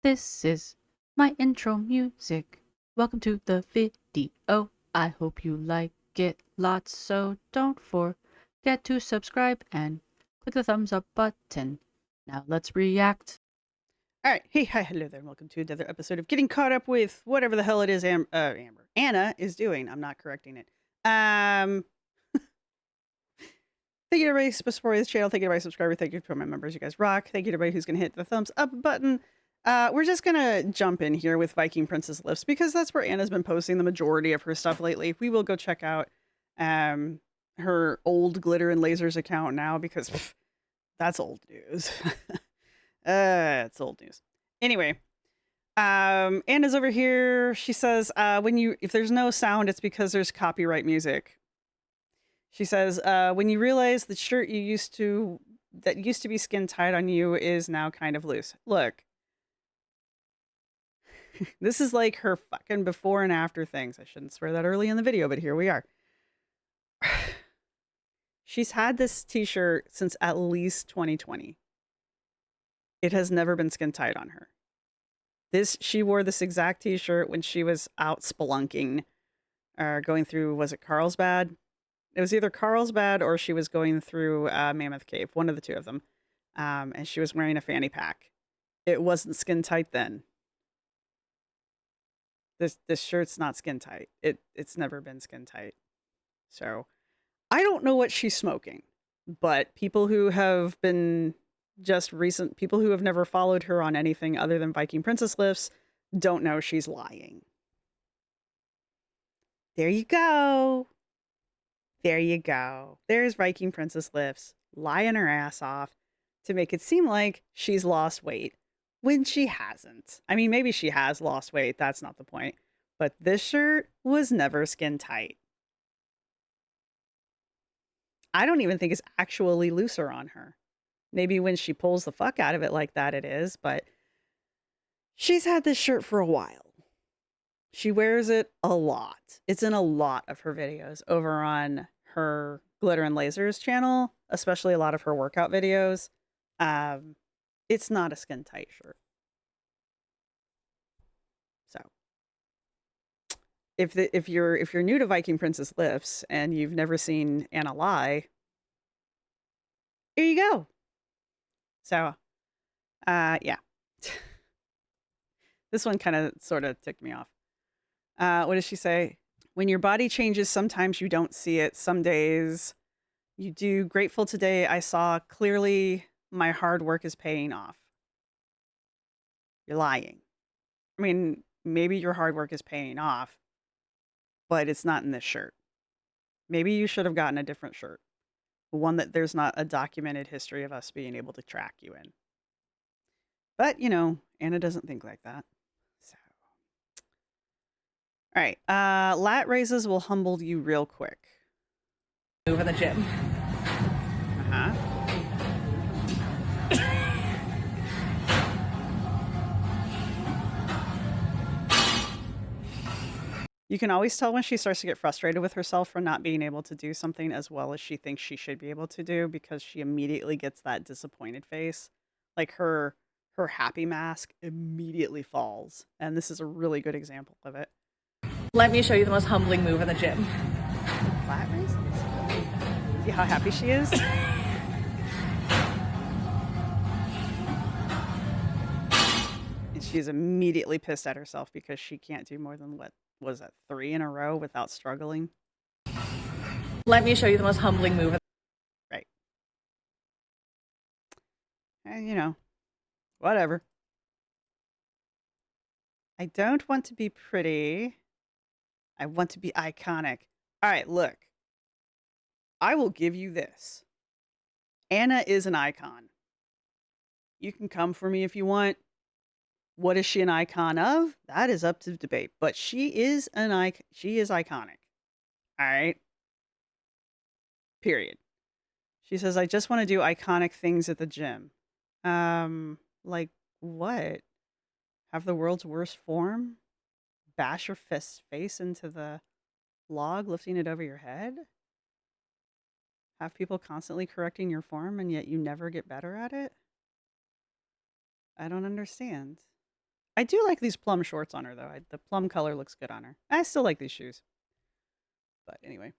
This is my intro music. Welcome to the video. I hope you like it lots, so don't forget to subscribe and click the thumbs up button. Now let's react. All right. Hey, hi, hello there. Welcome to another episode of Getting Caught Up with whatever the hell it is Amber. Anna is doing. I'm not correcting it. Thank you to everybody supporting this channel. Thank you to everybody subscriber. Thank you to my members. You guys rock. Thank you to everybody who's going to hit the thumbs up button. We're just going to jump in here with Viking Princess Lifts because that's where Anna's been posting the majority of her stuff lately. We will go check out her old Glitter and Lasers account now because that's old news. It's old news. Anyway, Anna's over here. She says, if there's no sound, it's because there's copyright music. She says, when you realize the shirt that used to be skin tight on you is now kind of loose. Look, this is like her fucking before and after things. I shouldn't swear that early in the video, but here we are. She's had this t-shirt since at least 2020. It has never been skin tight on her. She wore this exact t-shirt when she was out spelunking or going through, was it Carlsbad? It was either Carlsbad or she was going through Mammoth Cave, one of the two of them. And she was wearing a fanny pack. It wasn't skin tight then. This shirt's not skin tight. It's never been skin tight. So I don't know what she's smoking, but people who have been people who have never followed her on anything other than Viking Princess Lifts don't know she's lying. There you go. There you go. There's Viking Princess Lifts lying her ass off to make it seem like she's lost weight when she hasn't. I mean, maybe she has lost weight. That's not the point. But this shirt was never skin tight. I don't even think it's actually looser on her. Maybe when she pulls the fuck out of it like that, it is, but she's had this shirt for a while. She wears it a lot. It's in a lot of her videos over on her Glitter and Lasers channel, especially a lot of her workout videos. It's not a skin tight shirt. So if you're new to Viking Princess Lifts and you've never seen Anna lie, here you go. So yeah. This one kind of sort of ticked me off. What does she say? When your body changes, sometimes you don't see it. Some days you do. Grateful today, I saw clearly my hard work is paying off. You're lying. I mean, maybe your hard work is paying off, but it's not in this shirt. Maybe you should have gotten a different shirt. One that there's not a documented history of us being able to track you in. But, Anna doesn't think like that. So. All right. Lat raises will humble you real quick. Move in the gym. Uh-huh. You can always tell when she starts to get frustrated with herself for not being able to do something as well as she thinks she should be able to do because she immediately gets that disappointed face. Like her happy mask immediately falls. And this is a really good example of it. Let me show you the most humbling move in the gym. Flat raises? See how happy she is? And she's immediately pissed at herself because she can't do more than what was that 3 in a row without struggling. Let me show you the most humbling move. Right. And whatever. I don't want to be pretty. I want to be iconic. All right, look. I will give you this. Anna is an icon. You can come for me if you want. What is she an icon of? That is up to debate. But she is she is iconic. All right. Period. She says, I just want to do iconic things at the gym. Like what? Have the world's worst form? Bash your face into the log, lifting it over your head? Have people constantly correcting your form and yet you never get better at it? I don't understand. I do like these plum shorts on her, though. The plum color looks good on her. I still like these shoes. But anyway.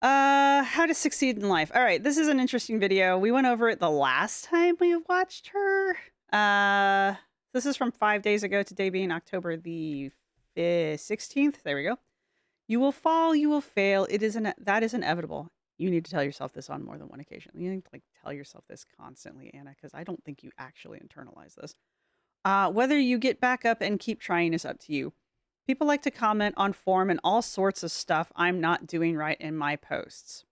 How to succeed in life. All right, this is an interesting video. We went over it the last time we watched her. This is from 5 days ago, today being October the 16th. There we go. You will fall, you will fail. That is inevitable. You need to tell yourself this on more than one occasion. You need to tell yourself this constantly, Anna, because I don't think you actually internalize this. Whether you get back up and keep trying is up to you. People like to comment on form and all sorts of stuff I'm not doing right in my posts.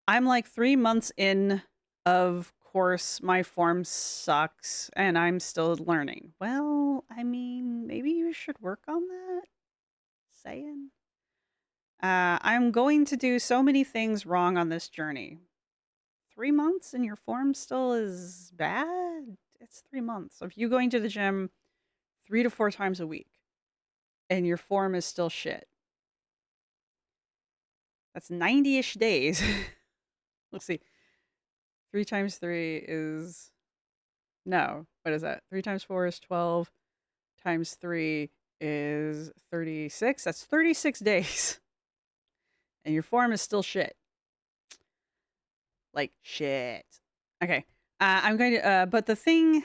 I'm like 3 months in. Of course, my form sucks and I'm still learning. Well, I mean, maybe you should work on that. Saying. I'm going to do so many things wrong on this journey. 3 months and your form still is bad? It's 3 months of you going to the gym 3 to 4 times a week and your form is still shit. That's 90-ish days. Let's see. 3 times 3 is... No, what is that? 3 times 4 is 12. Times 3 is 36. That's 36 days. And your form is still shit. Like shit. Okay. I'm going to... but the thing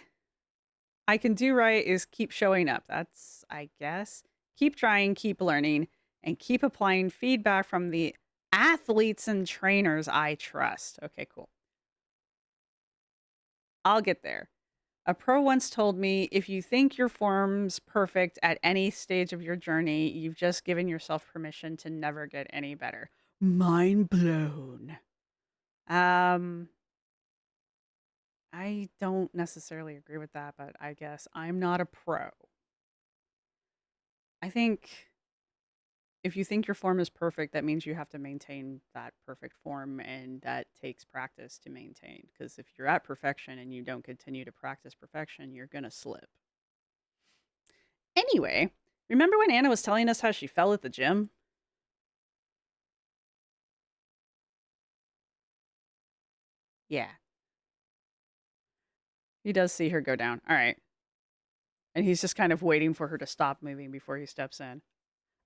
I can do right is keep showing up. That's, I guess. Keep trying, keep learning, and keep applying feedback from the athletes and trainers I trust. Okay, cool. I'll get there. A pro once told me, if you think your form's perfect at any stage of your journey, you've just given yourself permission to never get any better. Mind blown. I don't necessarily agree with that, but I guess I'm not a pro. I think if you think your form is perfect, that means you have to maintain that perfect form, and that takes practice to maintain. Because if you're at perfection and you don't continue to practice perfection, you're going to slip. Anyway, remember when Anna was telling us how she fell at the gym? Yeah. He does see her go down. All right. And he's just kind of waiting for her to stop moving before he steps in.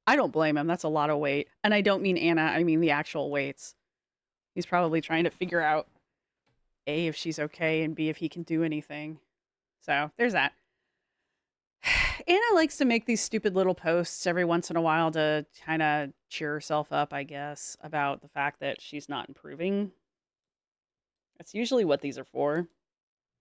I don't blame him. That's a lot of weight. And I don't mean Anna. I mean the actual weights. He's probably trying to figure out, A, if she's okay, and B, if he can do anything. So there's that. Anna likes to make these stupid little posts every once in a while to kind of cheer herself up, I guess, about the fact that she's not improving. That's usually what these are for.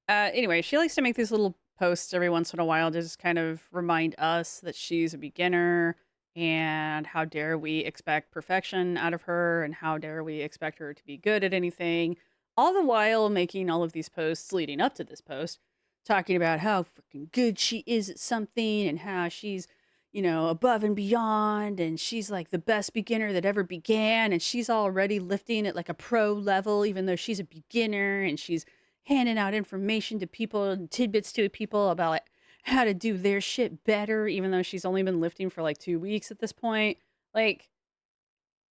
Anyway, she likes to make these little posts every once in a while to just kind of remind us that she's a beginner, and how dare we expect perfection out of her, and how dare we expect her to be good at anything, all the while making all of these posts leading up to this post, talking about how freaking good she is at something, and how she's, you know, above and beyond, and she's like the best beginner that ever began, and she's already lifting at like a pro level, even though she's a beginner, and she's handing out information to people and tidbits to people about like how to do their shit better, even though she's only been lifting for like 2 weeks at this point. Like,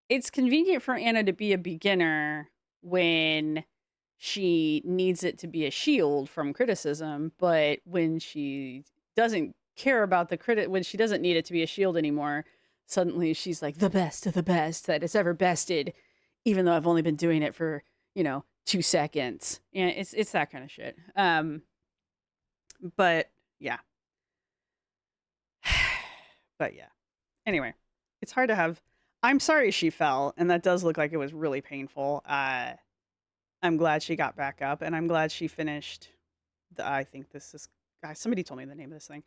it's convenient for Anna to be a beginner when she needs it to be a shield from criticism, but when she doesn't care about when she doesn't need it to be a shield anymore, suddenly she's like the best of the best that it's ever bested, even though I've only been doing it for, 2 seconds. And it's that kind of shit. But yeah. But yeah. Anyway, it's hard to have. I'm sorry she fell, and that does look like it was really painful. I'm glad she got back up, and I'm glad she finished. I think this is. Guys, somebody told me the name of this thing.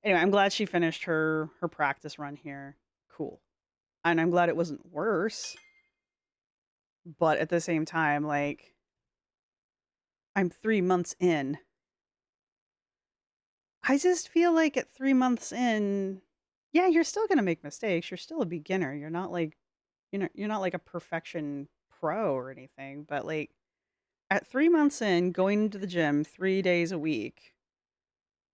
Anyway, I'm glad she finished her practice run here. Cool. And I'm glad it wasn't worse. But at the same time, like, I'm 3 months in. I just feel like at 3 months in, yeah, you're still gonna make mistakes. You're still a beginner. You're not like, you're not like a perfection pro or anything. But like, at 3 months in, going to the gym 3 days a week,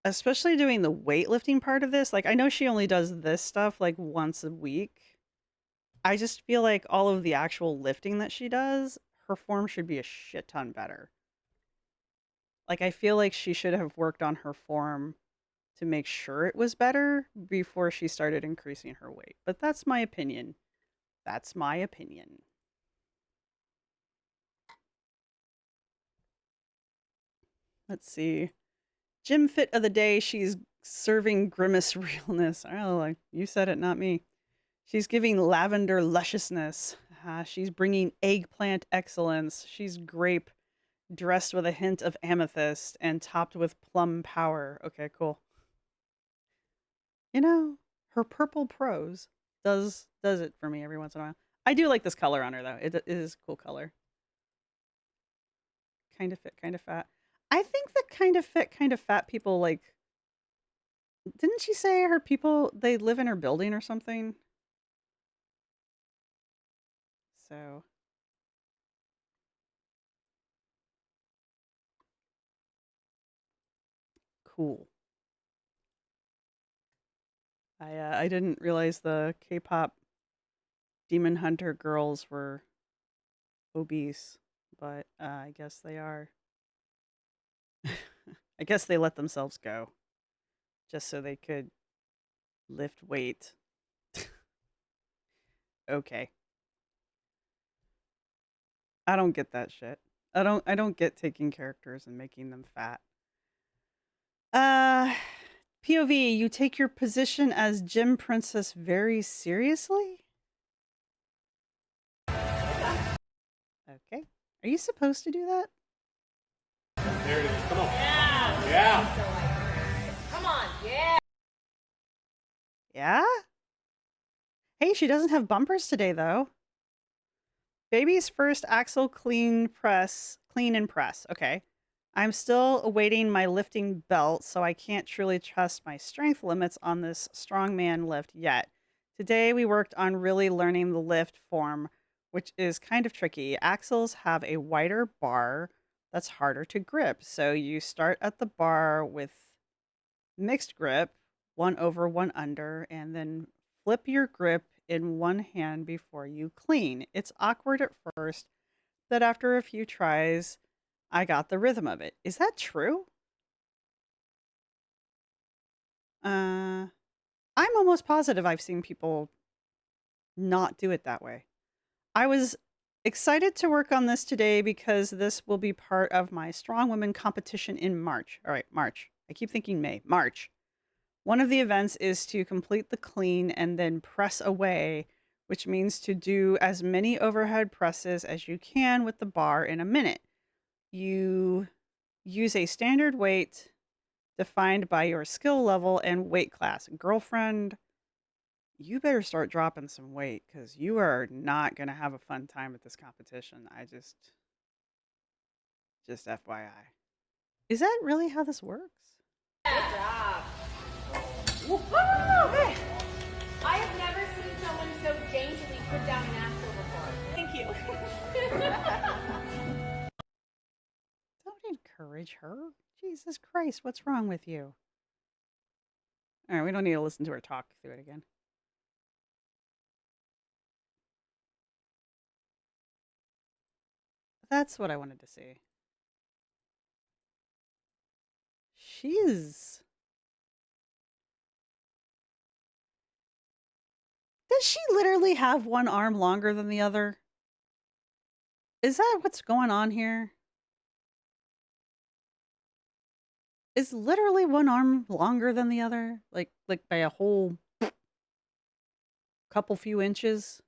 especially doing the weightlifting part of this, like I know she only does this stuff like once a week. I just feel like all of the actual lifting that she does, her form should be a shit ton better. Like, I feel like she should have worked on her form to make sure it was better before she started increasing her weight. But that's my opinion. That's my opinion. Let's see. Gym fit of the day. She's serving grimace realness. Oh, like you said it, not me. She's giving lavender lusciousness. She's bringing eggplant excellence. She's grape, dressed with a hint of amethyst and topped with plum power. Okay, cool. You know, her purple prose does it for me every once in a while. I do like this color on her though. It is a cool color. Kind of fit, kind of fat. I think the kind of fit, kind of fat people like. Didn't she say her people they live in her building or something? So cool. I didn't realize the K-pop demon hunter girls were obese, but I guess they are. I guess they let themselves go just so they could lift weight. Okay. I don't get that shit. I don't get taking characters and making them fat. Uh POV, you take your position as Gym Princess very seriously? Okay. Are you supposed to do that? There it is. Come on. Yeah. Yeah. Come on, yeah. Yeah? Hey, she doesn't have bumpers today though. Baby's first axle clean and press. Okay. I'm still awaiting my lifting belt, so I can't truly trust my strength limits on this strongman lift yet. Today we worked on really learning the lift form, which is kind of tricky. Axles have a wider bar that's harder to grip. So you start at the bar with mixed grip, one over, one under, and then flip your grip in one hand before you clean. It's awkward at first, but after a few tries, I got the rhythm of it. Is that true? I'm almost positive I've seen people not do it that way. I was excited to work on this today because this will be part of my Strongwoman competition in March. All right, March. I keep thinking May. March. One of the events is to complete the clean and then press away, which means to do as many overhead presses as you can with the bar in a minute. You use a standard weight defined by your skill level and weight class. Girlfriend, you better start dropping some weight because you are not going to have a fun time at this competition. Just FYI. Is that really how this works? Good job. Woo-hoo! Hey. I have never seen someone so daintily put down an axle before. Thank you. Don't encourage her. Jesus Christ, what's wrong with you? All right, we don't need to listen to her talk through it again. That's what I wanted to see. She's. Does she literally have one arm longer than the other? Is that what's going on here? Is literally one arm longer than the other? Like by a whole couple few inches?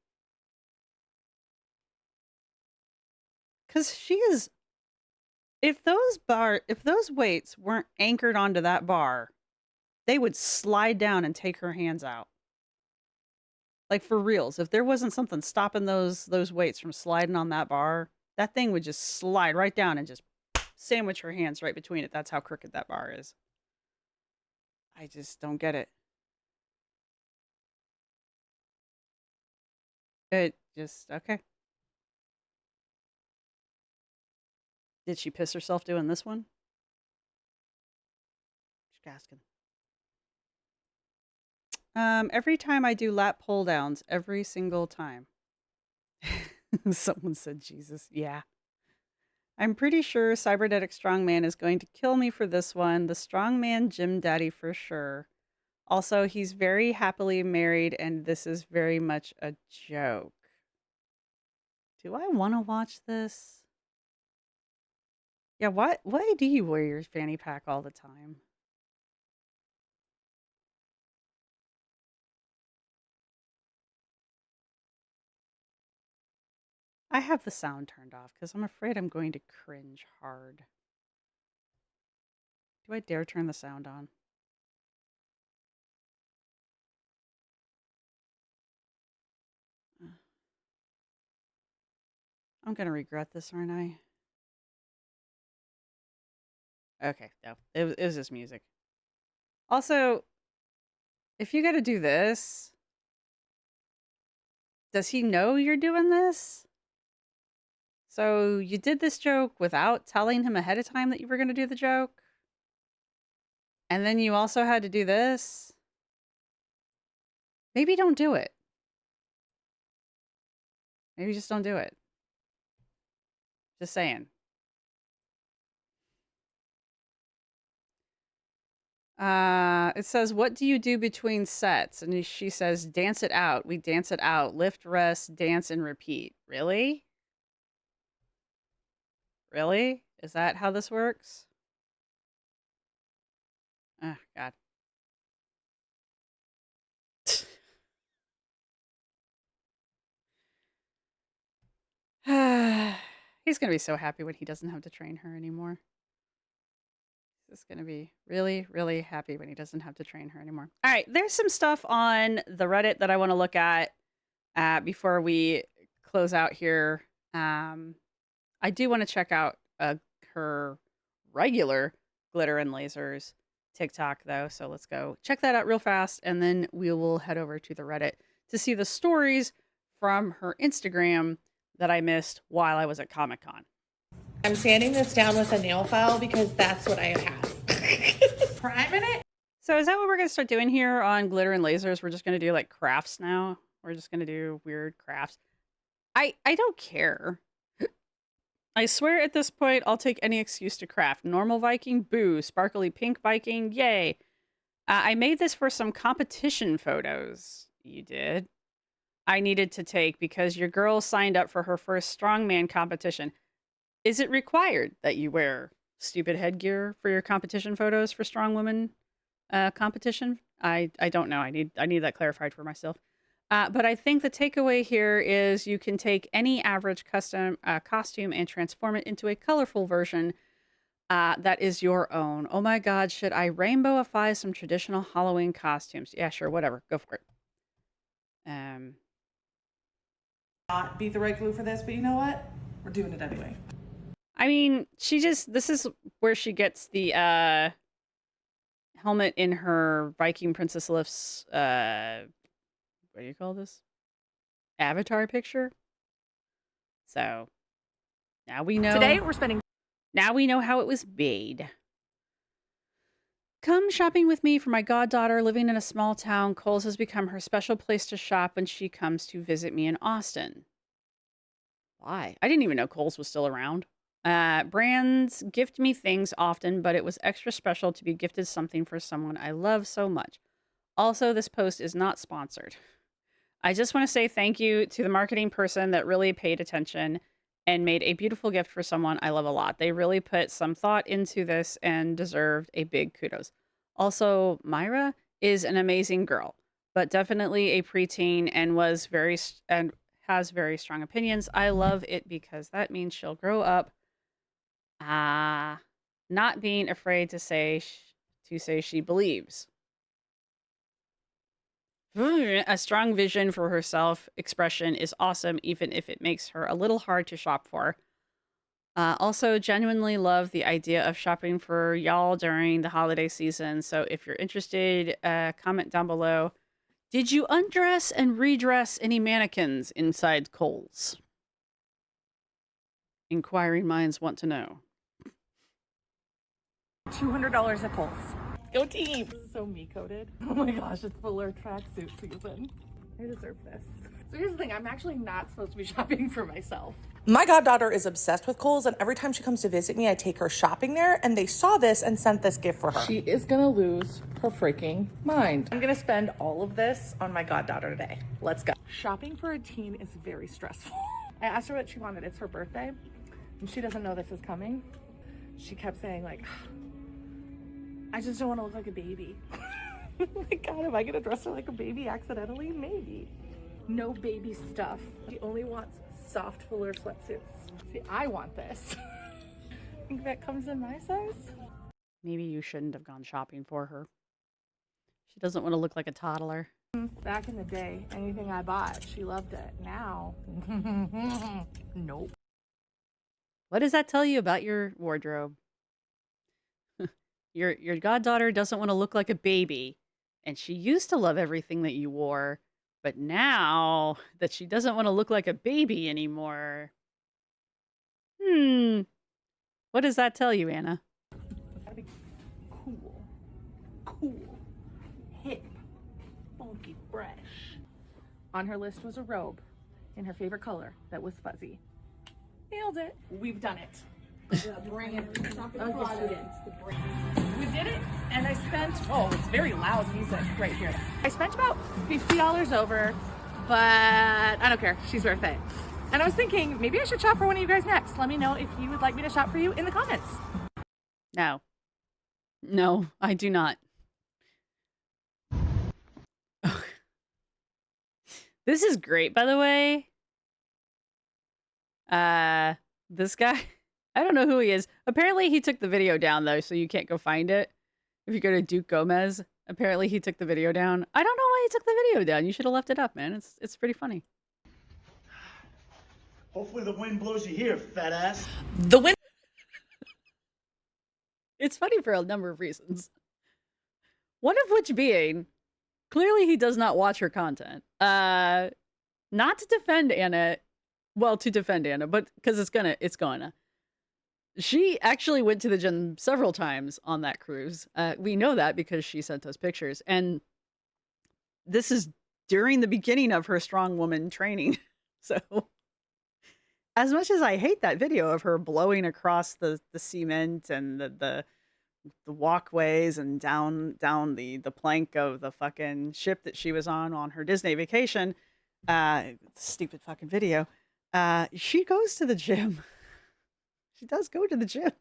Cuz she is if those weights weren't anchored onto that bar, they would slide down and take her hands out. Like for reals, if there wasn't something stopping those weights from sliding on that bar, that thing would just slide right down and just sandwich her hands right between it. That's how crooked that bar is. I just don't get it. It just okay. Did she piss herself doing this one? Just asking. Every time I do lat pull downs, every single time. Someone said Jesus. Yeah. I'm pretty sure Cybernetic Strongman is going to kill me for this one. The Strongman Gym Daddy for sure. Also, he's very happily married, and this is very much a joke. Do I want to watch this? Yeah, why do you wear your fanny pack all the time? I have the sound turned off because I'm afraid I'm going to cringe hard. Do I dare turn the sound on? I'm going to regret this, aren't I? Okay, no, it was just music. Also, if you got to do this, does he know you're doing this? So you did this joke without telling him ahead of time that you were going to do the joke? And then you also had to do this? Maybe don't do it. Maybe just don't do it. Just saying. It says, what do you do between sets? And she says, dance it out. We dance it out. Lift, rest, dance, and repeat. Really? Really? Is that how this works? Oh, God. He's going to be so happy when he doesn't have to train her anymore. He's going to be really, really happy when he doesn't have to train her anymore. All right, there's some stuff on the Reddit that I want to look at before we close out here. I do want to check out her regular Glitter and Lasers TikTok, though. So let's go check that out real fast, and then we will head over to the Reddit to see the stories from her Instagram that I missed while I was at Comic-Con. I'm sanding this down with a nail file because that's what I have. Priming it. So is that what we're going to start doing here on Glitter and Lasers? We're just going to do like crafts now? We're just going to do weird crafts. I don't care. I swear at this point, I'll take any excuse to craft. Normal Viking, boo. Sparkly pink Viking, yay. I made this for some competition photos. You did. I needed to take because your girl signed up for her first strongman competition. Is it required that you wear stupid headgear for your competition photos for Strongwoman competition? I don't know. I need that clarified for myself. But I think the takeaway here is you can take any average custom costume and transform it into a colorful version that is your own. Oh my God, should I rainbowify some traditional Halloween costumes? Yeah, sure, whatever. Go for it. Not be the right glue for this, but you know what? We're doing it anyway. I mean, this is where she gets the helmet in her Viking Princess Lifts, what do you call this? Avatar picture. So now we know. Today we're spending. Now we know how it was made. Come shopping with me for my goddaughter living in a small town. Kohl's has become her special place to shop when she comes to visit me in Austin. Why? I didn't even know Kohl's was still around. Brands gift me things often, but it was extra special to be gifted something for someone I love so much. Also, this post is not sponsored. I just want to say thank you to the marketing person that really paid attention and made a beautiful gift for someone I love a lot. They really put some thought into this and deserved a big kudos. Also, Myra is an amazing girl, but definitely a preteen and has very strong opinions. I love it because that means she'll grow up not being afraid to say she believes. A strong vision for her self-expression is awesome, even if it makes her a little hard to shop for. Also, genuinely love the idea of shopping for y'all during the holiday season. So if you're interested, comment down below. Did you undress and redress any mannequins inside Kohl's? Inquiring minds want to know. $200 at Kohl's. Go team! This is so me-coded. Oh my gosh, it's fuller tracksuit season. I deserve this. So here's the thing, I'm actually not supposed to be shopping for myself. My goddaughter is obsessed with Kohl's, and every time she comes to visit me, I take her shopping there, and they saw this and sent this gift for her. She is gonna lose her freaking mind. I'm gonna spend all of this on my goddaughter today. Let's go. Shopping for a teen is very stressful. I asked her what she wanted. It's her birthday, and she doesn't know this is coming. She kept saying, like, I just don't want to look like a baby. Oh my God, am I gonna dress her like a baby accidentally? Maybe. No baby stuff. She only wants soft fuller sweatsuits. See, I want this. Think that comes in my size? Maybe you shouldn't have gone shopping for her. She doesn't want to look like a toddler. Back in the day, anything I bought, she loved it. Now, nope. What does that tell you about your wardrobe? Your goddaughter doesn't want to look like a baby, and she used to love everything that you wore, but now that she doesn't want to look like a baby anymore. What does that tell you, Anna? Gotta be cool, hip, funky, fresh. On her list was a robe in her favorite color that was fuzzy. Nailed it. We've done it. We did it, and I spent, oh, it's very loud music right here. I spent about $50 over, but I don't care. She's worth it. And I was thinking, maybe I should shop for one of you guys next. Let me know if you would like me to shop for you in the comments. No. No, I do not. This is great, by the way. This guy, I don't know who he is. Apparently he took the video down, though, so you can't go find it. If you go to Duke Gomez, apparently he took the video down. I don't know why he took the video down. You should have left it up, man. It's pretty funny. Hopefully the wind blows you here, fat ass. The wind. It's funny for a number of reasons. One of which being, clearly he does not watch her content. Not to defend Anna. Well, to defend Anna, but because it's gonna. She actually went to the gym several times on that cruise. We know that because she sent us pictures. And this is during the beginning of her Strongwoman training. So as much as I hate that video of her blowing across the cement and the walkways and down the plank of the fucking ship that she was on her Disney vacation, stupid fucking video, she goes to the gym. She does go to the gym.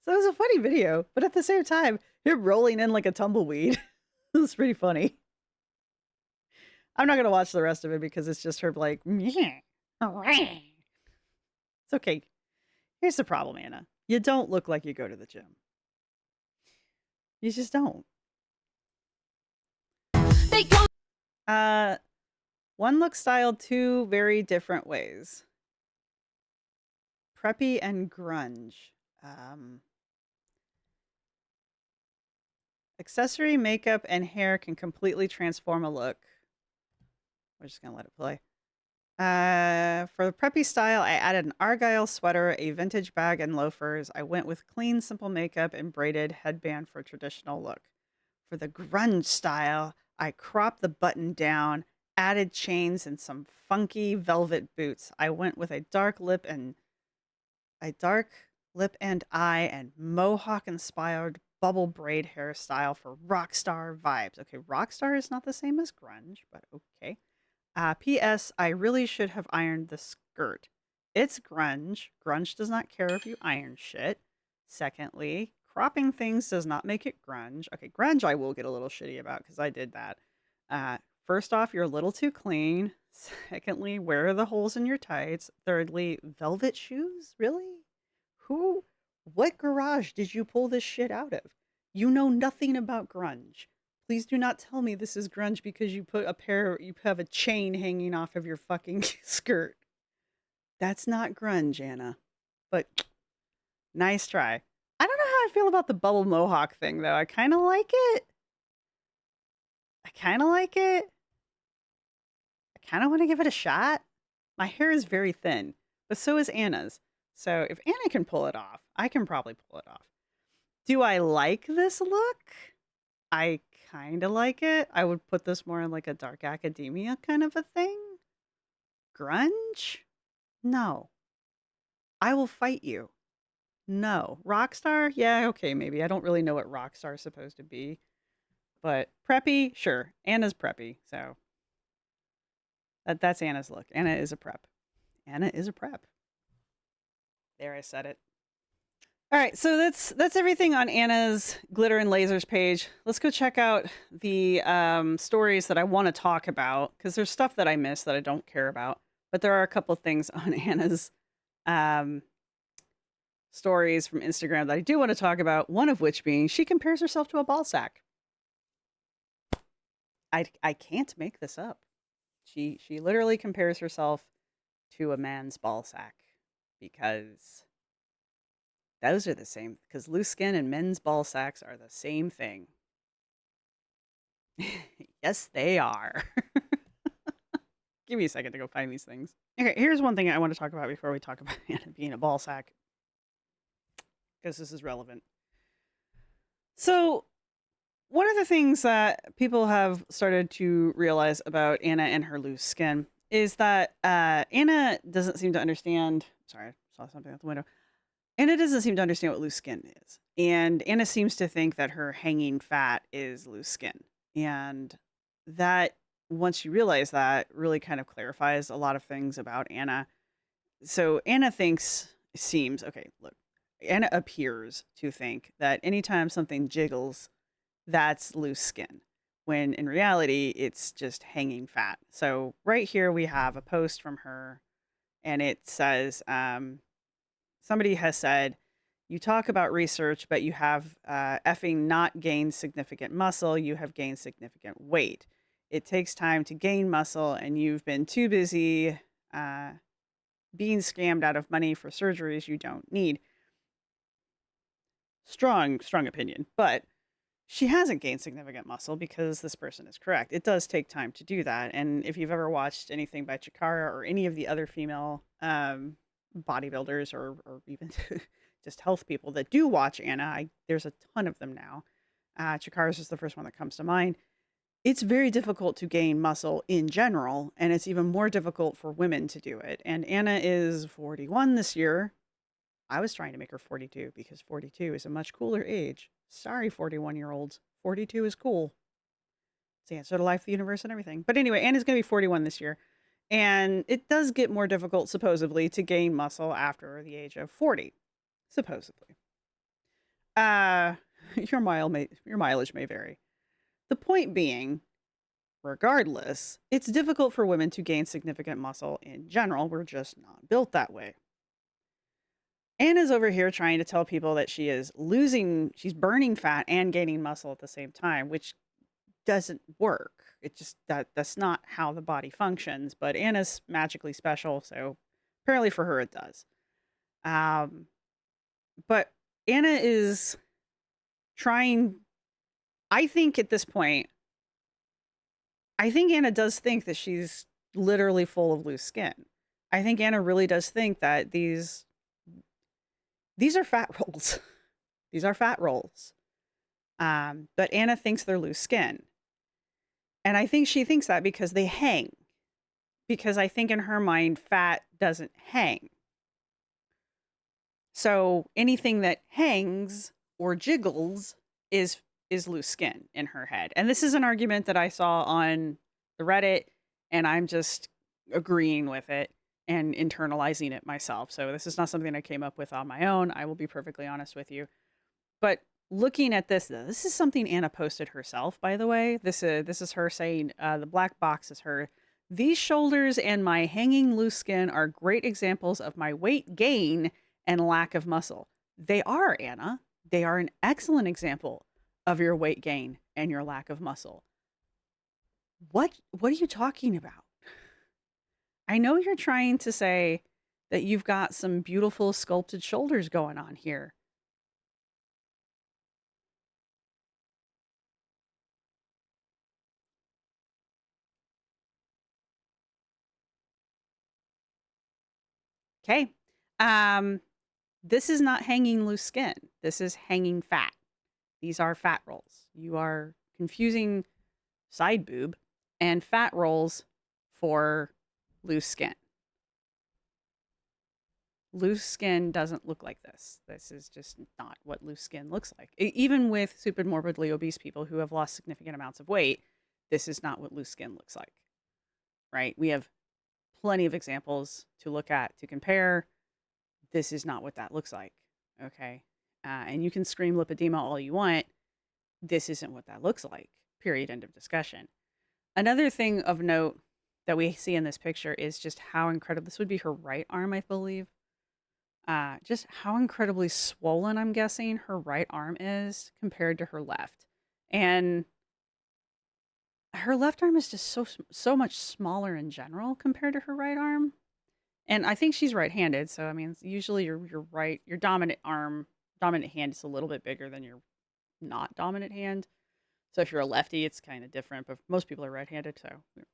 So it was a funny video, but at the same time, him rolling in like a tumbleweed. It was pretty funny. I'm not going to watch the rest of it because it's just her like, yeah. It's okay. Here's the problem, Anna. You don't look like you go to the gym. You just don't. One look styled two very different ways. Preppy and grunge. Accessory, makeup, and hair can completely transform a look. We're just gonna let it play. For the preppy style, I added an argyle sweater, a vintage bag, and loafers. I went with clean, simple makeup and braided headband for a traditional look. For the grunge style, I cropped the button down, added chains, and some funky velvet boots. I went with a dark lip and eye and mohawk-inspired bubble braid hairstyle for rock star vibes. Okay, rock star is not the same as grunge, but okay. P.S. I really should have ironed the skirt. It's grunge. Grunge does not care if you iron shit. Secondly, cropping things does not make it grunge. Okay, grunge I will get a little shitty about because I did that. First off, you're a little too clean. Secondly, where are the holes in your tights? Thirdly, velvet shoes? Really? What garage did you pull this shit out of? You know nothing about grunge. Please do not tell me this is grunge because you have a chain hanging off of your fucking skirt. That's not grunge, Anna. But nice try. I don't know how I feel about the bubble mohawk thing, though. I kind of like it. I kind of want to give it a shot. My hair is very thin, but so is Anna's. So if Anna can pull it off, I can probably pull it off. Do I like this look? I kind of like it. I would put this more in like a dark academia kind of a thing. Grunge? No. I will fight you. No. Rockstar? Yeah, okay, maybe. I don't really know what rockstar is supposed to be. But preppy? Sure. Anna's preppy, so that's Anna's look. Anna is a prep. Anna is a prep. There, I said it. All right, so that's everything on Anna's Glitter and Lasers page. Let's go check out the stories that I want to talk about, because there's stuff that I missed that I don't care about. But there are a couple things on Anna's stories from Instagram that I do want to talk about. One of which being she compares herself to a ballsack. I can't make this up. She literally compares herself to a man's ballsack, because those are the same. Because loose skin and men's ballsacks are the same thing. Yes, they are. Give me a second to go find these things. Okay, here's one thing I want to talk about before we talk about Anna being a ballsack, because this is relevant. So, one of the things that people have started to realize about Anna and her loose skin is that Anna doesn't seem to understand. Sorry, I saw something out the window. Anna doesn't seem to understand what loose skin is. And Anna seems to think that her hanging fat is loose skin. And that, once you realize that, really kind of clarifies a lot of things about Anna. So Anna Anna appears to think that anytime something jiggles, that's loose skin, when in reality, it's just hanging fat. So right here, we have a post from her, and it says, somebody has said, you talk about research, but you have effing not gained significant muscle. You have gained significant weight. It takes time to gain muscle, and you've been too busy being scammed out of money for surgeries you don't need. Strong opinion, but she hasn't gained significant muscle, because this person is correct. It does take time to do that. And if you've ever watched anything by Chikara or any of the other female bodybuilders or even just health people that do watch Anna, there's a ton of them now. Chikara's is the first one that comes to mind. It's very difficult to gain muscle in general, and it's even more difficult for women to do it. And Anna is 41 this year. I was trying to make her 42, because 42 is a much cooler age. Sorry, 41-year-olds. 42 is cool. It's the answer to life, the universe, and everything. But anyway, Anna's going to be 41 this year. And it does get more difficult, supposedly, to gain muscle after the age of 40. Supposedly. Your mileage may vary. The point being, regardless, it's difficult for women to gain significant muscle in general. We're just not built that way. Anna's over here trying to tell people that she's burning fat and gaining muscle at the same time, which doesn't work. That's not how the body functions, but Anna's magically special, so apparently for her it does. But Anna is trying, I think at this point, I think Anna does think that she's literally full of loose skin. I think Anna really does think that these are fat rolls. These are fat rolls. But Anna thinks they're loose skin. And I think she thinks that because they hang. Because I think in her mind, fat doesn't hang. So anything that hangs or jiggles is loose skin in her head. And this is an argument that I saw on the Reddit, and I'm just agreeing with it and internalizing it myself. So this is not something I came up with on my own. I will be perfectly honest with you. But looking at this is something Anna posted herself, by the way. This is her saying, the black box is her. These shoulders and my hanging loose skin are great examples of my weight gain and lack of muscle. They are, Anna. They are an excellent example of your weight gain and your lack of muscle. What are you talking about? I know you're trying to say that you've got some beautiful sculpted shoulders going on here. Okay. This is not hanging loose skin. This is hanging fat. These are fat rolls. You are confusing side boob and fat rolls for loose skin. Loose skin doesn't look like this. This is just not what loose skin looks like. Even with super morbidly obese people who have lost significant amounts of weight, this is not what loose skin looks like, right? We have plenty of examples to look at to compare. This is not what that looks like, okay? And you can scream lipedema all you want. This isn't what that looks like, period, end of discussion. Another thing of note that we see in this picture is just how incredible, this would be her right arm, I believe. Just how incredibly swollen, I'm guessing, her right arm is compared to her left. And her left arm is just so much smaller in general compared to her right arm. And I think she's right-handed, so I mean, usually your dominant hand is a little bit bigger than your not dominant hand. So if you're a lefty, it's kind of different, but most people are right-handed, so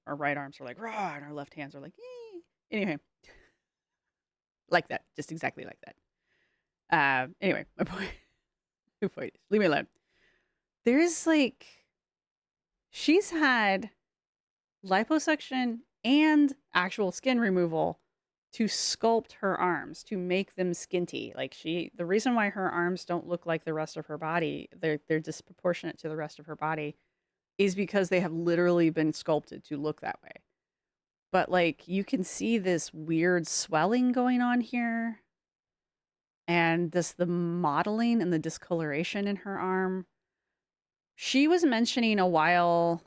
our right arms are like rah, and our left hands are like ee. Anyway, like that, just exactly like that. Anyway, my point is, leave me alone. There's like, she's had liposuction and actual skin removal to sculpt her arms, to make them skinty. Like the reason why her arms don't look like the rest of her body, they're disproportionate to the rest of her body, is because they have literally been sculpted to look that way. But like, you can see this weird swelling going on here, and the modeling and the discoloration in her arm. She was mentioning a while,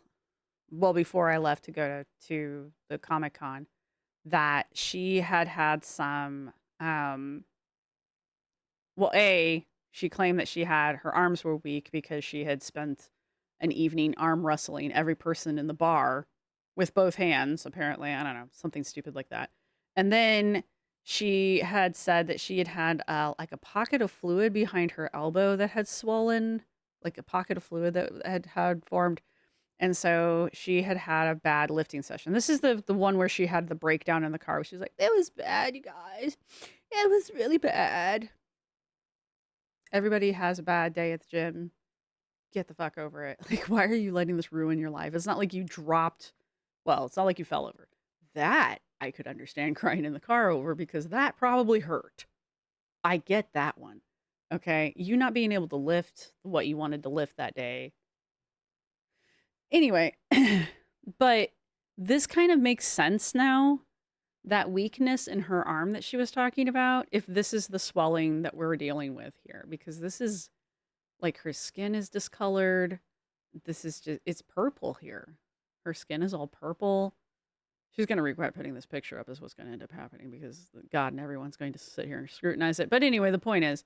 well, before I left to go to the Comic-Con, that she had some, she claimed that her arms were weak because she had spent an evening arm wrestling every person in the bar with both hands, apparently. I don't know, something stupid like that. And then she had said that she had like a pocket of fluid behind her elbow that had swollen, like a pocket of fluid that had formed. And so she had a bad lifting session. This is the one where she had the breakdown in the car. She was like, "It was bad, you guys. It was really bad." Everybody has a bad day at the gym. Get the fuck over it. Like, why are you letting this ruin your life? It's not like you it's not like you fell over. That I could understand crying in the car over, because that probably hurt. I get that one. Okay? You not being able to lift what you wanted to lift that day. Anyway, but this kind of makes sense now, that weakness in her arm that she was talking about, if this is the swelling that we're dealing with here, because this is like, her skin is discolored. This is just, it's purple here. Her skin is all purple. She's going to regret putting this picture up, is what's going to end up happening, because God and everyone's going to sit here and scrutinize it. But anyway, the point is,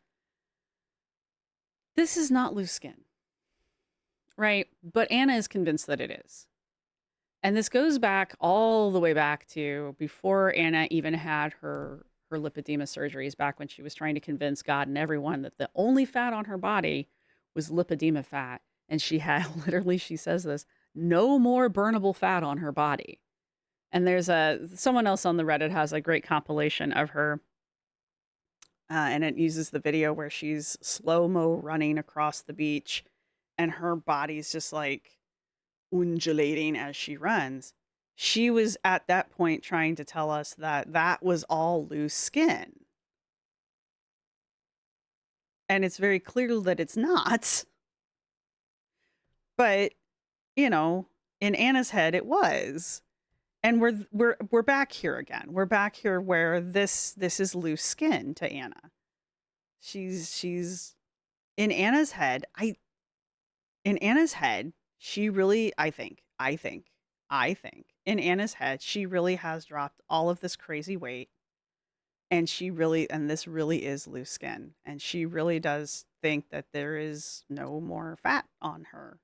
this is not loose skin. Right? But Anna is convinced that it is. And this goes back all the way back to before Anna even had her lipedema surgeries, back when she was trying to convince God and everyone that the only fat on her body was lipedema fat. And she had, literally, she says this, no more burnable fat on her body. And there's someone else on the Reddit has a great compilation of her. And it uses the video where she's slow-mo running across the beach, and her body's just like undulating as she runs. She was at that point trying to tell us that that was all loose skin. And it's very clear that it's not. But, you know, in Anna's head it was. And we're back here again. We're back here where this is loose skin to Anna. She's in Anna's head. In Anna's head, she really, I think, in Anna's head, she really has dropped all of this crazy weight. And this really is loose skin. And she really does think that there is no more fat on her.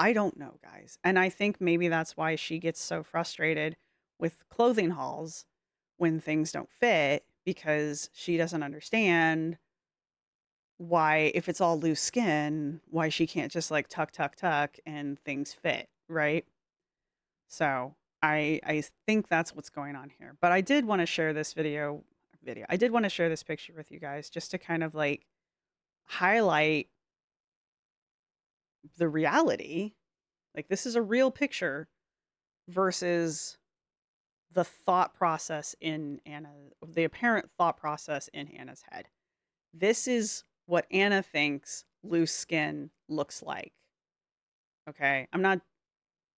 I don't know, guys. And I think maybe that's why she gets so frustrated with clothing hauls when things don't fit, because she doesn't understand why, if it's all loose skin, why she can't just like tuck and things fit, right? So I think that's what's going on here. But I did want to share this video. I did want to share this picture with you guys, just to kind of like highlight the reality. Like, this is a real picture versus the thought process in Anna, the apparent thought process in Anna's head. This is what Anna thinks loose skin looks like. Okay, I'm not.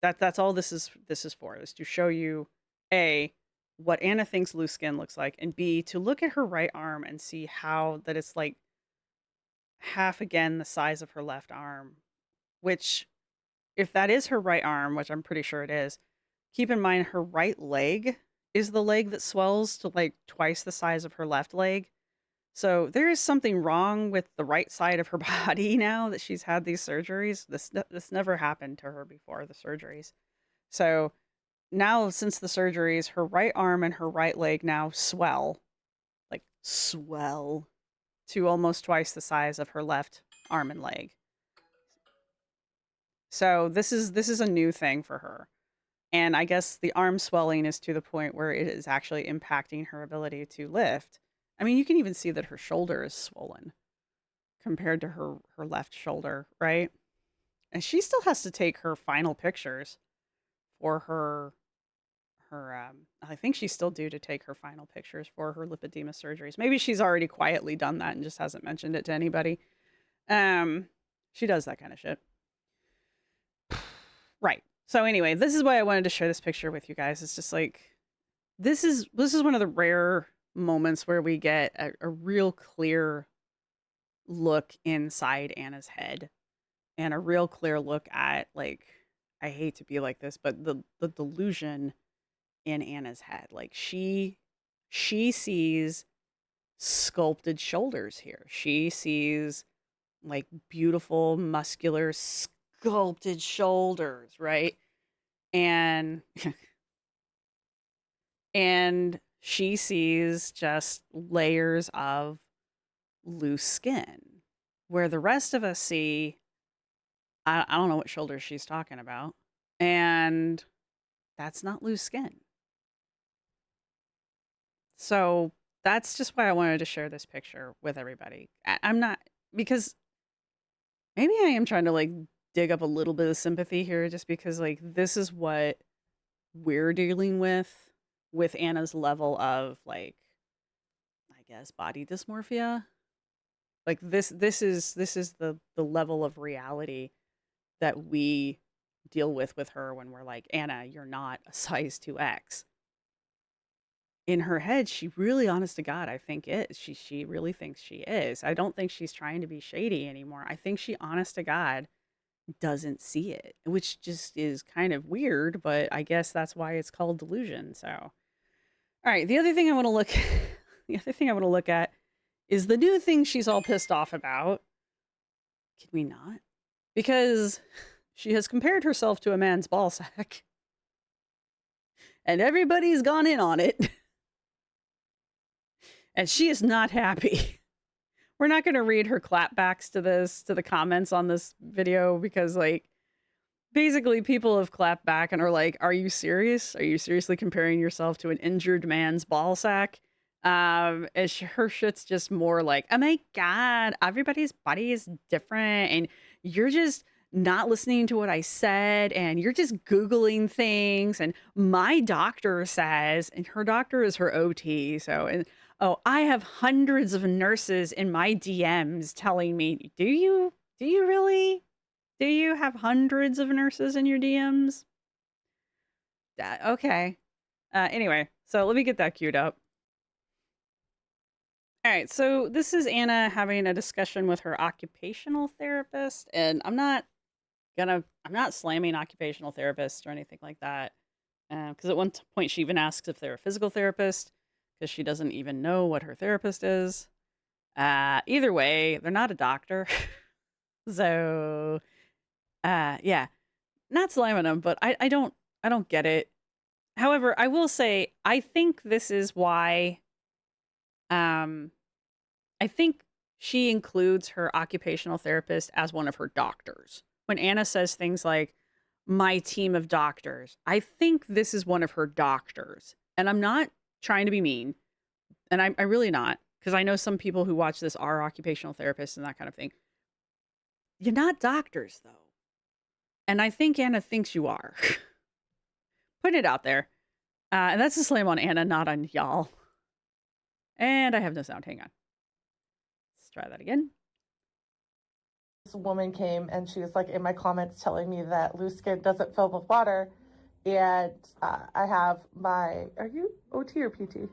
That's all this is for, is to show you A, what Anna thinks loose skin looks like, and B, to look at her right arm and see how that it's like half again the size of her left arm, which, if that is her right arm, which I'm pretty sure it is, keep in mind her right leg is the leg that swells to like twice the size of her left leg. So there is something wrong with the right side of her body now that she's had these surgeries. This never happened to her before the surgeries. So now, since the surgeries, her right arm and her right leg now swell to almost twice the size of her left arm and leg. So this is a new thing for her. And I guess the arm swelling is to the point where it is actually impacting her ability to lift. I mean, you can even see that her shoulder is swollen compared to her left shoulder, right? And she still has to take her final pictures for her I think she's still due to take her final pictures for her lipedema surgeries. Maybe she's already quietly done that and just hasn't mentioned it to anybody. She does that kind of shit. Right. So anyway, this is why I wanted to share this picture with you guys. It's just like, this is one of the rare moments where we get a real clear look inside Anna's head, and a real clear look at, like, I hate to be like this, but the delusion in Anna's head. Like, she sees sculpted shoulders here. She sees like beautiful, muscular, sculpted shoulders, right? And and she sees just layers of loose skin, where the rest of us see, I don't know what shoulders she's talking about, and that's not loose skin. So that's just why I wanted to share this picture with everybody. I'm not, because maybe I am trying to like dig up a little bit of sympathy here, just because like this is what we're dealing with Anna's level of, like, I guess, body dysmorphia. Like this is the level of reality that we deal with her when we're like, Anna, you're not a size 2X. In her head, she really, honest to God, I think is. She really thinks she is. I don't think she's trying to be shady anymore. I think she, honest to God, doesn't see it, which just is kind of weird, but I guess that's why it's called delusion. So, all right, the other thing I want to look at is the new thing she's all pissed off about. Can we not? Because she has compared herself to a man's ballsack, and everybody's gone in on it. And she is not happy. We're not going to read her clapbacks to the comments on this video, because, like, basically people have clapped back and are like, are you serious? Are you seriously comparing yourself to an injured man's ball sack? Her shit's just more like, oh my God, everybody's body is different, and you're just not listening to what I said, and you're just Googling things, and my doctor says, and her doctor is her OT, so, and oh, I have hundreds of nurses in my DMs telling me, do you really? Do you have hundreds of nurses in your DMs? Okay. Anyway, so let me get that queued up. All right, so this is Anna having a discussion with her occupational therapist, and I'm not slamming occupational therapists or anything like that, because at one point she even asks if they're a physical therapist, because she doesn't even know what her therapist is. Either way, they're not a doctor. So, yeah, not slamming them, but I don't get it. However, I will say, I think this is why, I think she includes her occupational therapist as one of her doctors. When Anna says things like, my team of doctors, I think this is one of her doctors. And I'm not trying to be mean, and I'm really not, because I know some people who watch this are occupational therapists and that kind of thing. You're not doctors, though. And I think Anna thinks you are. Put it out there. And that's a slam on Anna, not on y'all. And I have no sound. Hang on. Let's try that again. This woman came and she was like in my comments telling me that loose skin doesn't fill with water. And I have my, are you OT or PT?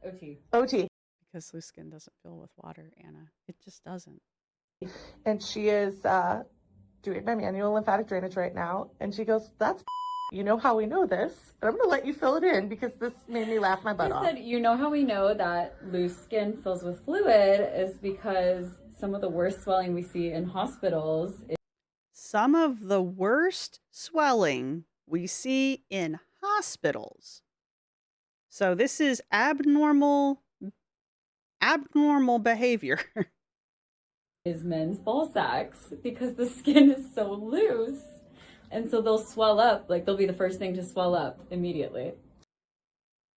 OT. OT. Because loose skin doesn't fill with water, Anna. It just doesn't. And she is doing my manual lymphatic drainage right now. And she goes, that's you know how we know this. And I'm going to let you fill it in because this made me laugh my butt off. Said, you know how we know that loose skin fills with fluid is because some of the worst swelling we see in hospitals is Some of the worst swelling we see in hospitals. So this is abnormal behavior. is men's ball sacks because the skin is so loose. And so they'll swell up, like they'll be the first thing to swell up immediately.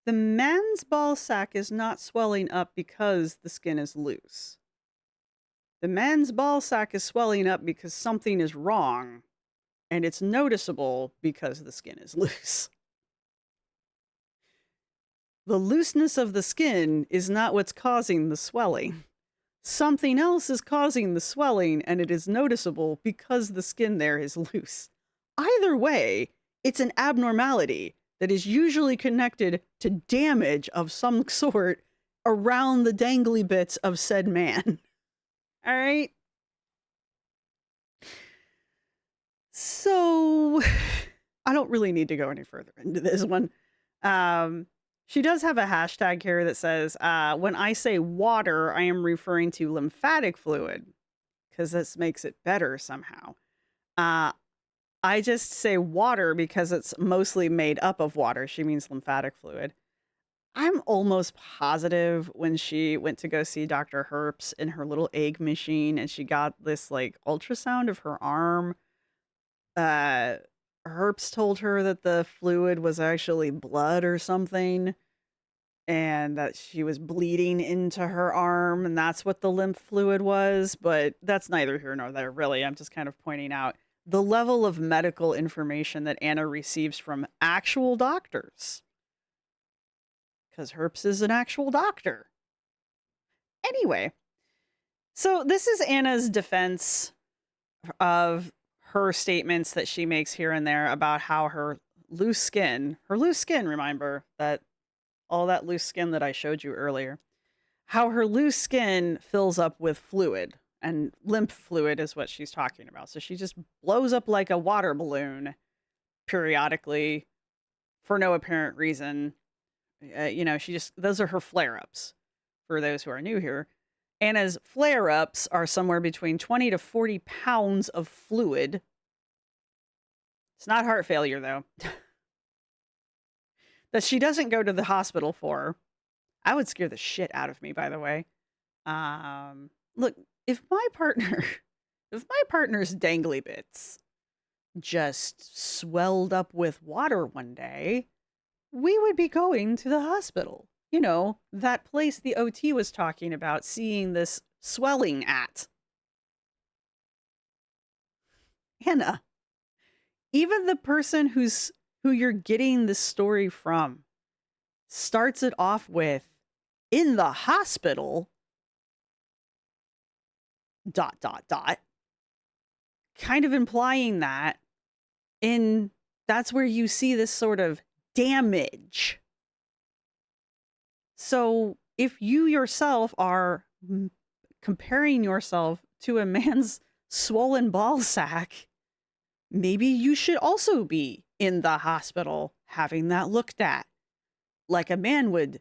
The man's ball sack is not swelling up because the skin is loose. The man's ball sack is swelling up because something is wrong, and it's noticeable because the skin is loose. The looseness of the skin is not what's causing the swelling. Something else is causing the swelling, and it is noticeable because the skin there is loose. Either way, it's an abnormality that is usually connected to damage of some sort around the dangly bits of said man. All right? So, I don't really need to go any further into this one. She does have a hashtag here that says, when I say water, I am referring to lymphatic fluid, because this makes it better somehow. I just say water because it's mostly made up of water. She means lymphatic fluid. I'm almost positive when she went to go see Dr. Herps in her little egg machine and she got this like ultrasound of her arm. Herps told her that the fluid was actually blood or something and that she was bleeding into her arm and that's what the lymph fluid was. But that's neither here nor there, really. I'm just kind of pointing out the level of medical information that Anna receives from actual doctors. Because Herps is an actual doctor. Anyway, so this is Anna's defense of her statements that she makes here and there about how her loose skin, remember that all that loose skin that I showed you earlier, how her loose skin fills up with fluid. And lymph fluid is what she's talking about. So she just blows up like a water balloon periodically for no apparent reason. Those are her flare-ups for those who are new here. Anna's flare-ups are somewhere between 20 to 40 pounds of fluid. It's not heart failure, though. That she doesn't go to the hospital for. I would scare the shit out of me, by the way. Look, if my partner's dangly bits just swelled up with water one day, we would be going to the hospital. You know, that place the OT was talking about seeing this swelling at. Anna, even the person who you're getting this story from starts it off with, in the hospital, ... kind of implying that that's where you see this sort of damage. So if you yourself are comparing yourself to a man's swollen ball sack, maybe you should also be in the hospital having that looked at like a man would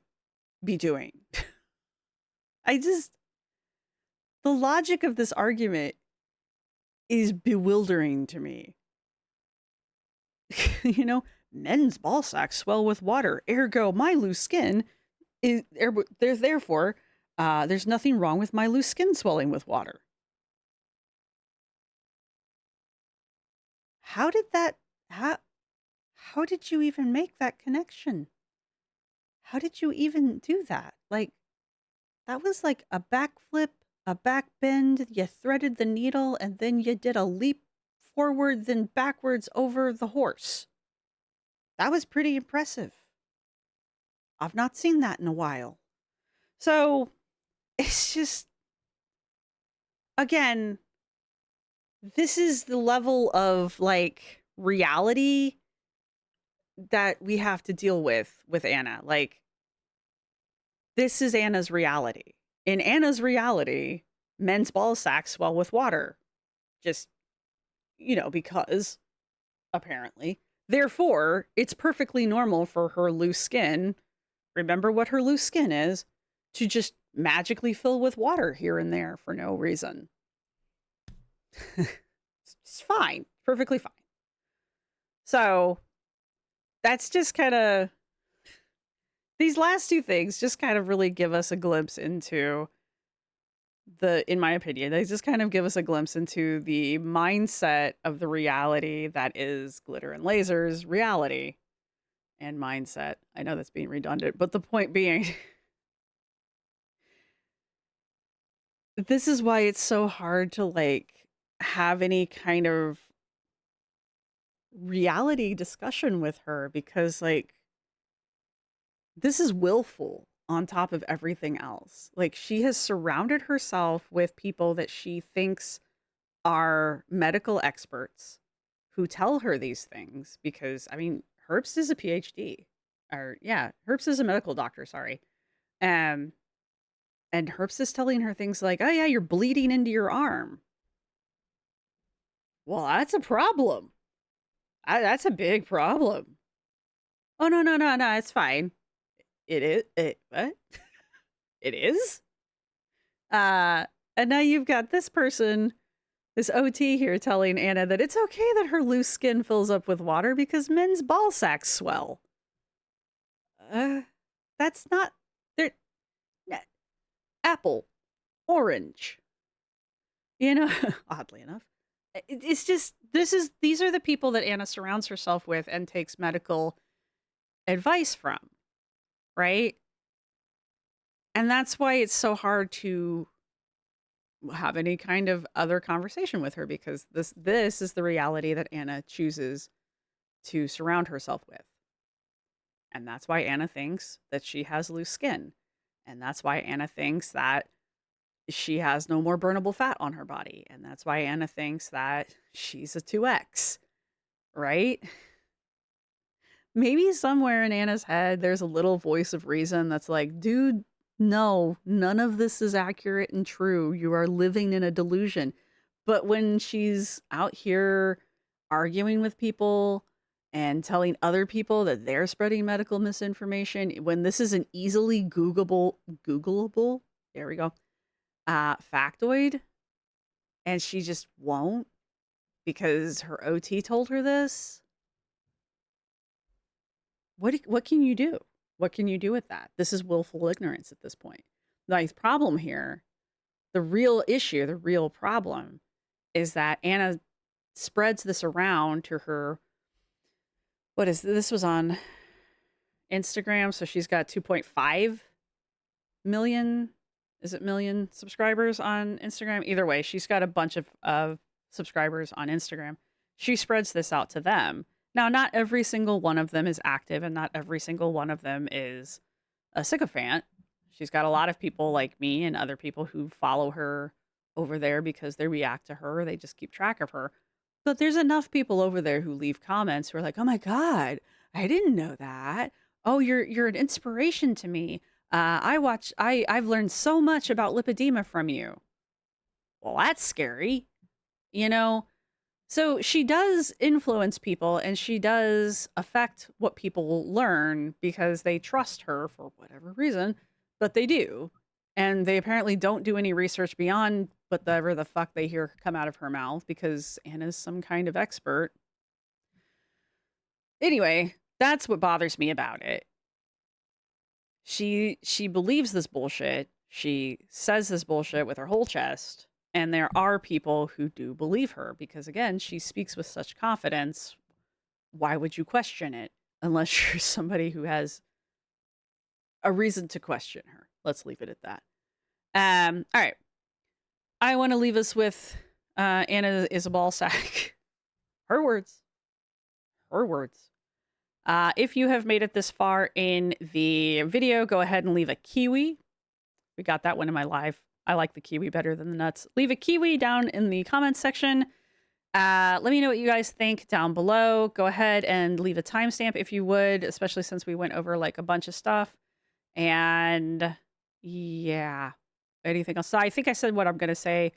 be doing. The logic of this argument is bewildering to me. You know, men's ball sacks swell with water. Ergo, my loose skin is therefore there's nothing wrong with my loose skin swelling with water. How did you even make that connection? How did you even do that? Like, that was like a backflip, a back bend, you threaded the needle, and then you did a leap forward, then backwards over the horse. That was pretty impressive. I've not seen that in a while. So it's just, again, this is the level of like reality that we have to deal with Anna. Like, this is Anna's reality. In Anna's reality, men's ball sacks swell with water. Just, because apparently. Therefore, it's perfectly normal for her loose skin, remember what her loose skin is, to just magically fill with water here and there for no reason. It's fine. Perfectly fine. So, that's just kind of, these last two things just kind of really give us a glimpse into in my opinion, they just kind of give us a glimpse into the mindset of the reality that is Glitter and Lasers reality and mindset. I know that's being redundant, but the point being, this is why it's so hard to like have any kind of reality discussion with her, because like, this is willful on top of everything else. Like, she has surrounded herself with people that she thinks are medical experts who tell her these things, because I mean, Herbst is a PhD, or yeah, Herbst is a medical doctor, sorry. And Herbst is telling her things like, oh yeah, you're bleeding into your arm. Well, that's a problem. That's a big problem. Oh, no, it's fine. It is. What? It is? And now you've got this person, this OT here, telling Anna that it's okay that her loose skin fills up with water because men's ball sacks swell. That's not... They're... Apple. Orange. Oddly enough. It's just... These are the people that Anna surrounds herself with and takes medical advice from. Right? And that's why it's so hard to have any kind of other conversation with her, because this is the reality that Anna chooses to surround herself with. And that's why Anna thinks that she has loose skin. And that's why Anna thinks that she has no more burnable fat on her body. And that's why Anna thinks that she's a 2X, right? Maybe somewhere in Anna's head, there's a little voice of reason that's like, dude, no, none of this is accurate and true. You are living in a delusion. But when she's out here arguing with people and telling other people that they're spreading medical misinformation, when this is an easily Googleable, there we go, factoid, and she just won't because her OT told her this, what can you do? What can you do with that? This is willful ignorance at this point. The problem here, the real issue, the real problem is that Anna spreads this around to her. This was on Instagram, so she's got 2.5 million, is it million subscribers on Instagram? Either way, she's got a bunch of subscribers on Instagram. She spreads this out to them. Now, not every single one of them is active, and not every single one of them is a sycophant. She's got a lot of people like me and other people who follow her over there because they react to her. They just keep track of her. But there's enough people over there who leave comments who are like, oh my God, I didn't know that. Oh, you're an inspiration to me. I've learned so much about lipedema from you. Well, that's scary, So she does influence people, and she does affect what people learn because they trust her for whatever reason, but they do. And they apparently don't do any research beyond whatever the fuck they hear come out of her mouth because Anna's some kind of expert. Anyway, that's what bothers me about it. She believes this bullshit. She says this bullshit with her whole chest. And there are people who do believe her because, again, she speaks with such confidence. Why would you question it unless you're somebody who has a reason to question her? Let's leave it at that. All right. I want to leave us with Anna is a ball sack. Her words. Her words. If you have made it this far in the video, go ahead and leave a kiwi. We got that one in my live. I like the kiwi better than the nuts. Leave a kiwi down in the comments section. Let me know what you guys think down below. Go ahead and leave a timestamp if you would, especially since we went over like a bunch of stuff. And yeah, anything else? So I think I said what I'm going to say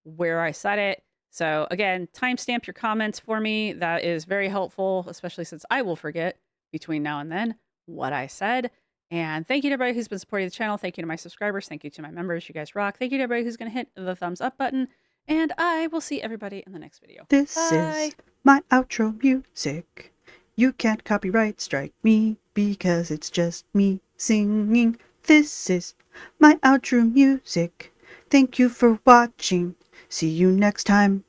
where I said it. So again, timestamp your comments for me. That is very helpful, especially since I will forget between now and then what I said. And thank you to everybody who's been supporting the channel. Thank you to my subscribers. Thank you to my members. You guys rock. Thank you to everybody who's going to hit the thumbs up button. And I will see everybody in the next video. This Bye. is my outro music. You can't copyright strike me because it's just me singing. This is my outro music. Thank you for watching. See you next time.